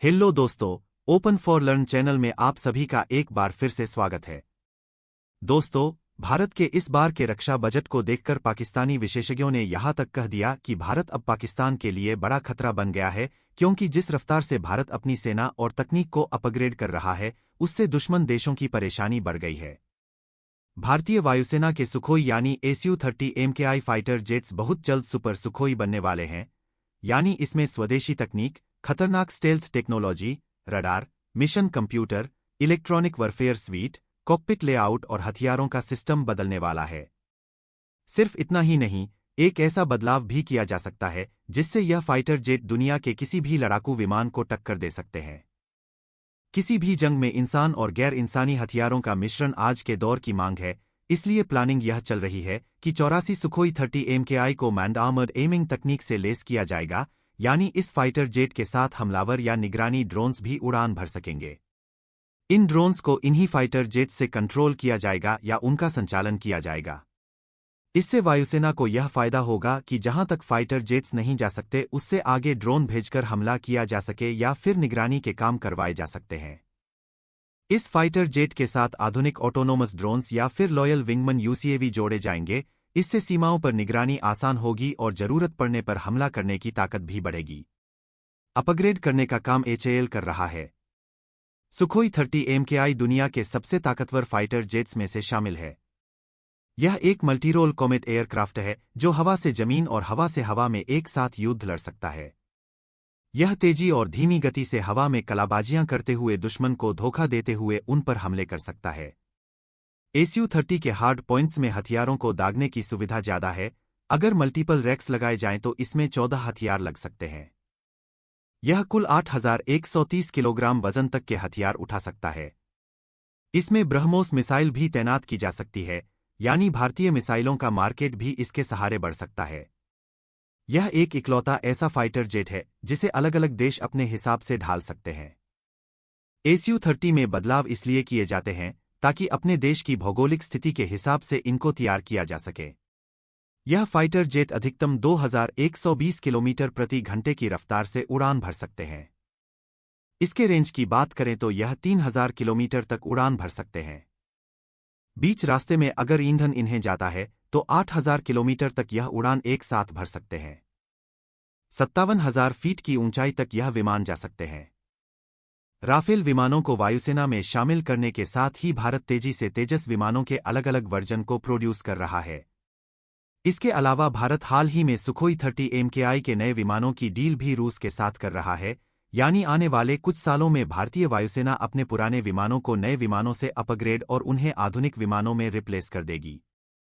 Hello दोस्तों, open for learn channel में आप सभी का एक बार फिर से स्वागत है। दोस्तों, भारत के इस बार के रक्षा बजट को देखकर पाकिस्तानी विशेषज्ञों ने यहां तक कह दिया कि भारत अब पाकिस्तान के लिए बड़ा खतरा बन गया है, क्योंकि जिस रफ्तार से भारत अपनी सेना और तकनीक को अपग्रेड कर रहा है, उससे दुश्मन देशों की परेशानी बढ़ गई है। भारतीय वायुसेना के सुखोई यानी Su-30 MKI फाइटर जेट्स बहुत जल्द सुपर सुखोई बनने वाले हैं, यानी इसमें स्वदेशी तकनीक, खतरनाक stealth technology, radar, mission computer, electronic warfare sweet, cockpit layout और हथियारों का सिस्टम बदलने वाला है। सिर्फ इतना ही नहीं, एक ऐसा बदलाव भी किया जा सकता है जिससे यह फाइटर जेट दुनिया के किसी भी लड़ाकू विमान को टक्कर दे सकते हैं। किसी भी जंग में इंसान और गैर इंसानी हथियारों का मिश्रण आज के दौर की मांग है, इसलिए प्लानिंग यह चल रही है कि 84 सुखोई 30 MKI को मैन्ड आर्मर्ड एमिंग तकनीक से लेस किया जाएगा, यानी इस फाइटर जेट के साथ हमलावर या निगरानी ड्रोन्स भी उड़ान भर सकेंगे। इन ड्रोन्स को इन्हीं फाइटर जेट्स से कंट्रोल किया जाएगा या उनका संचालन किया जाएगा। इससे वायुसेना को यह फायदा होगा कि जहां तक फाइटर जेट्स नहीं जा सकते, उससे आगे ड्रोन भेजकर हमला किया जा सके या फिर निगरानी के काम करवाए जा सकते हैं। इस फाइटर जेट के साथ आधुनिक ऑटोनोमस ड्रोन्स या फिर लॉयल विंगमन UCAV जोड़े जाएंगे। इससे सीमाओं पर निगरानी आसान होगी और जरूरत पड़ने पर हमला करने की ताकत भी बढ़ेगी। अपग्रेड करने का काम HAL कर रहा है। सुखोई 30 MKI दुनिया के सबसे ताकतवर फाइटर जेट्स में से शामिल है। यह एक मल्टीरोल कॉमेट एयरक्राफ्ट है जो हवा से जमीन और हवा से हवा में एक साथ युद्ध लड़ सकता है। यह तेजी और धीमी गति से हवा में कलाबाजियां करते हुए दुश्मन को धोखा देते हुए उन पर हमले कर सकता है। Su-30 के हार्ड पॉइंट्स में हथियारों को दागने की सुविधा ज्यादा है। अगर मल्टीपल रैक्स लगाए जाएं तो इसमें 14 हथियार लग सकते हैं। यह कुल 8130 किलोग्राम वजन तक के हथियार उठा सकता है। इसमें ब्रह्मोस मिसाइल भी तैनात की जा सकती है, यानी भारतीय मिसाइलों का मार्केट भी इसके सहारे बढ़ सकता है। यह एक इकलौता ऐसा फाइटर जेट है जिसे अलग अलग देश अपने हिसाब से ढाल सकते हैं। Su-30 में बदलाव इसलिए किए जाते हैं ताकि अपने देश की भौगोलिक स्थिति के हिसाब से इनको तैयार किया जा सके। यह फाइटर जेट अधिकतम 2120 किलोमीटर प्रति घंटे की रफ्तार से उड़ान भर सकते हैं। इसके रेंज की बात करें तो यह 3000 किलोमीटर तक उड़ान भर सकते हैं। बीच रास्ते में अगर ईंधन इन्हें जाता है तो 8000 किलोमीटर तक यह उड़ान एक साथ भर सकते हैं। 57,000 फीट की ऊंचाई तक यह विमान जा सकते हैं। राफेल विमानों को वायुसेना में शामिल करने के साथ ही भारत तेजी से तेजस विमानों के अलग अलग वर्जन को प्रोड्यूस कर रहा है। इसके अलावा भारत हाल ही में सुखोई 30 MKI के नए विमानों की डील भी रूस के साथ कर रहा है, यानी आने वाले कुछ सालों में भारतीय वायुसेना अपने पुराने विमानों को नए विमानों से अपग्रेड और उन्हें आधुनिक विमानों में रिप्लेस कर देगी।